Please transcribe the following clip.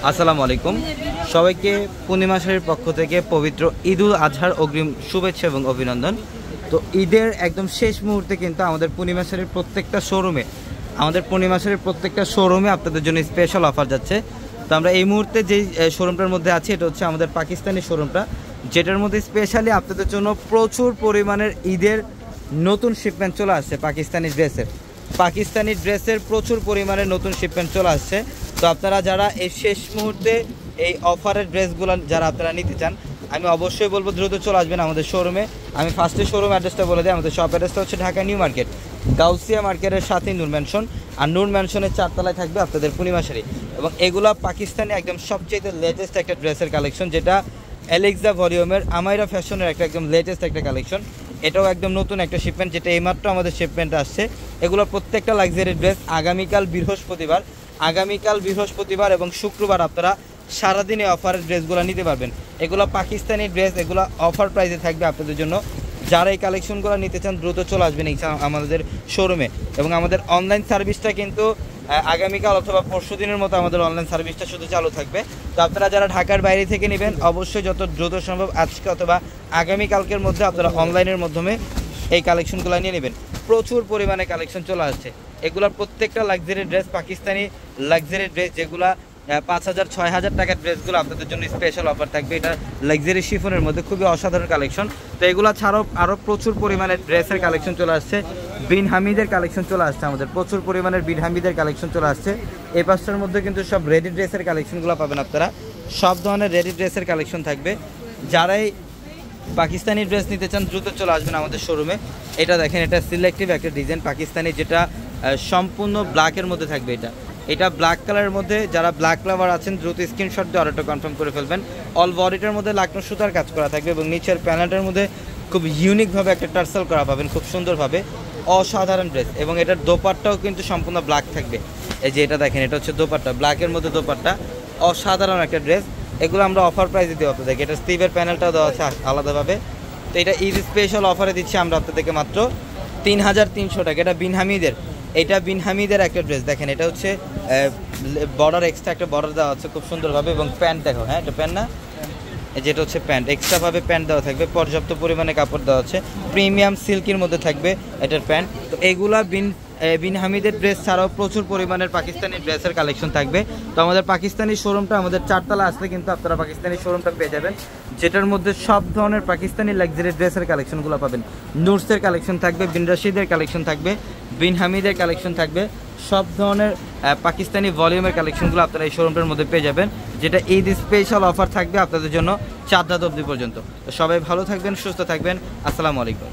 আসসালামু আলাইকুম সবাইকে পূর্ণিমা শাড়ির পক্ষ থেকে পবিত্র ঈদুল আজহার অগ্রিম শুভেচ্ছা এবং অভিনন্দন। তো ঈদের একদম শেষ মুহূর্তে কিন্তু আমাদের পূর্ণিমা শাড়ির প্রত্যেকটা শোরুমে আপনাদের জন্য স্পেশাল অফার যাচ্ছে। তো আমরা এই মুহূর্তে যেই শোরুমটার মধ্যে আছি এটা হচ্ছে আমাদের পাকিস্তানি শোরুমটা, যেটার মধ্যে স্পেশালি আপনাদের জন্য প্রচুর পরিমাণের ঈদের নতুন শিপমেন্ট চলে আসছে। পাকিস্তানি ড্রেসের প্রচুর পরিমাণের নতুন শিপমেন্ট চলে আসছে। তো আপনারা যারা এই শেষ মুহূর্তে এই অফারের ড্রেসগুলো যারা আপনারা নিতে চান, আমি অবশ্যই বলবো দ্রুত চলে আসবেন আমাদের শোরুমে। আমি ফার্স্টে শোরুম অ্যাড্রেসটা বলে দিই। আমাদের শপ অ্যাড্রেসটা হচ্ছে ঢাকা নিউ মার্কেট, গাউসিয়া মার্কেটের সাথেই নূর ম্যানশন, আর নূর ম্যানশনের 4 তলায় থাকবে আপনাদের পূর্ণিমা শাড়ি। এবং এগুলো পাকিস্তানি একদম সবচেয়ে লেটেস্ট একটা ড্রেসের কালেকশন, যেটা অ্যালেক্সা ভলিউমের আমাইরা ফ্যাশনের একদম লেটেস্ট একটা কালেকশন। এটাও একদম নতুন একটা শিপমেন্ট, যেটা এইমাত্র আমাদের শিপমেন্ট আসছে। এগুলো প্রত্যেকটা লাক্সারি ড্রেস। আগামীকাল বৃহস্পতিবার এবং শুক্রবার আপনারা সারাদিনে অফারের ড্রেসগুলো নিতে পারবেন। এগুলো পাকিস্তানি ড্রেস, এগুলো অফার প্রাইসে থাকবে আপনাদের জন্য। যারা এই কালেকশনগুলো নিতে চান দ্রুত চলে আসবেন আমাদের শোরুমে। এবং আমাদের অনলাইন সার্ভিসটা কিন্তু আগামীকাল অথবা পরশু দিনের মতো আমাদের অনলাইন সার্ভিসটা শুধু চালু থাকবে। তো আপনারা যারা ঢাকার বাইরে থেকে নেবেন অবশ্যই যত দ্রুত সম্ভব আজকে অথবা আগামীকালকের মধ্যে আপনারা অনলাইনের মাধ্যমে এই কালেকশনগুলো নিয়ে নেবেন। প্রচুর পরিমাণে কালেকশন চলে আসছে। এগুলোর প্রত্যেকটা luxury dress, Pakistani luxury dress, যেগুলো 5,000-6,000 টাকার ড্রেসগুলো আপনাদের জন্য স্পেশাল অফার থাকবে। এটা লাক্সারি শিফনের মধ্যে খুবই অসাধারণ কালেকশন। তো এগুলো ছাড়াও আরও প্রচুর পরিমাণে ড্রেসের কালেকশন চলে আসছে। বিন হামিদের কালেকশন চলে আসছে, আমাদের প্রচুর পরিমাণের বিন হামিদের কালেকশন চলে আসছে। এই পাঁচটার মধ্যে কিন্তু সব রেডি ড্রেসের কালেকশনগুলো পাবেন আপনারা। সব ধরনের রেডি ড্রেসের কালেকশন থাকবে। যারাই পাকিস্তানি ড্রেস নিতে চান দ্রুত চলে আসবেন আমাদের শোরুমে। এটা দেখেন, এটা সিলেক্টিভ একটা ডিজাইন পাকিস্তানি, যেটা সম্পূর্ণ ব্ল্যাকের মধ্যে থাকবে। এটা ব্ল্যাক কালারের মধ্যে। যারা ব্ল্যাক লাভার আছেন দ্রুত স্ক্রিনশট দিয়ে অর্ডারটা কনফার্ম করে ফেলবেন। অল বডিটার মধ্যে লাকনো সুতার কাজ করা থাকবে এবং নিচের প্যানেলটার মধ্যে খুব ইউনিকভাবে একটা টার্সেল করা পাবেন, খুব সুন্দরভাবে। অসাধারণ ড্রেস। এবং এটার দোপাট্টাও কিন্তু সম্পূর্ণ ব্ল্যাক থাকবে। এই যে এটা দেখেন, এটা হচ্ছে দোপাট্টা, ব্ল্যাকের মধ্যে দোপাট্টা। অসাধারণ একটা ড্রেস। এগুলো আমরা অফার প্রাইসে দিই আপনাদেরকে। এটা স্টিভের প্যানেলটাও দেওয়া আছে আলাদাভাবে। তো এটা ঈদ স্পেশাল অফারে দিচ্ছি আমরা আপনাদেরকে মাত্র 3,300 টাকা। এটা বিন হামিদের একটা ড্রেস। দেখেন, এটা হচ্ছে বর্ডার, এক্সট্রা একটা বর্ডার দেওয়া আছে খুব সুন্দরভাবে। এবং প্যান্ট দেখো, হ্যাঁ এটা প্যান্ট না, যেটা হচ্ছে প্যান্ট, এক্সট্রাভাবে প্যান্ট দেওয়া থাকবে, পর্যাপ্ত পরিমাণে কাপড় দেওয়া আছে, প্রিমিয়াম সিল্কের মধ্যে থাকবে এটার প্যান্ট। তো এইগুলা বিন হামিদের ড্রেস ছাড়াও প্রচুর পরিমাণের পাকিস্তানি ড্রেসের কালেকশন থাকবে। তো আমাদের পাকিস্তানি শোরুমটা আমাদের 4 তলা আসলে কিন্তু আপনারা পাকিস্তানি শোরুমটা পেয়ে যাবেন, যেটার মধ্যে সব ধরনের পাকিস্তানি লাক্সারি ড্রেসের কালেকশনগুলো পাবেন। নুরসের কালেকশন থাকবে, বিন রশিদের কালেকশন থাকবে, বিন হামিদের কালেকশন থাকবে। সব ধরনের পাকিস্তানি ভলিউমের কালেকশনগুলো আপনারা এই শোরুমটার মধ্যে পেয়ে যাবেন, যেটা ঈদ স্পেশাল অফার থাকবে আপনাদের জন্য 4 রাত অবধি পর্যন্ত। তো সবাই ভালো থাকবেন, সুস্থ থাকবেন। আসসালামু আলাইকুম।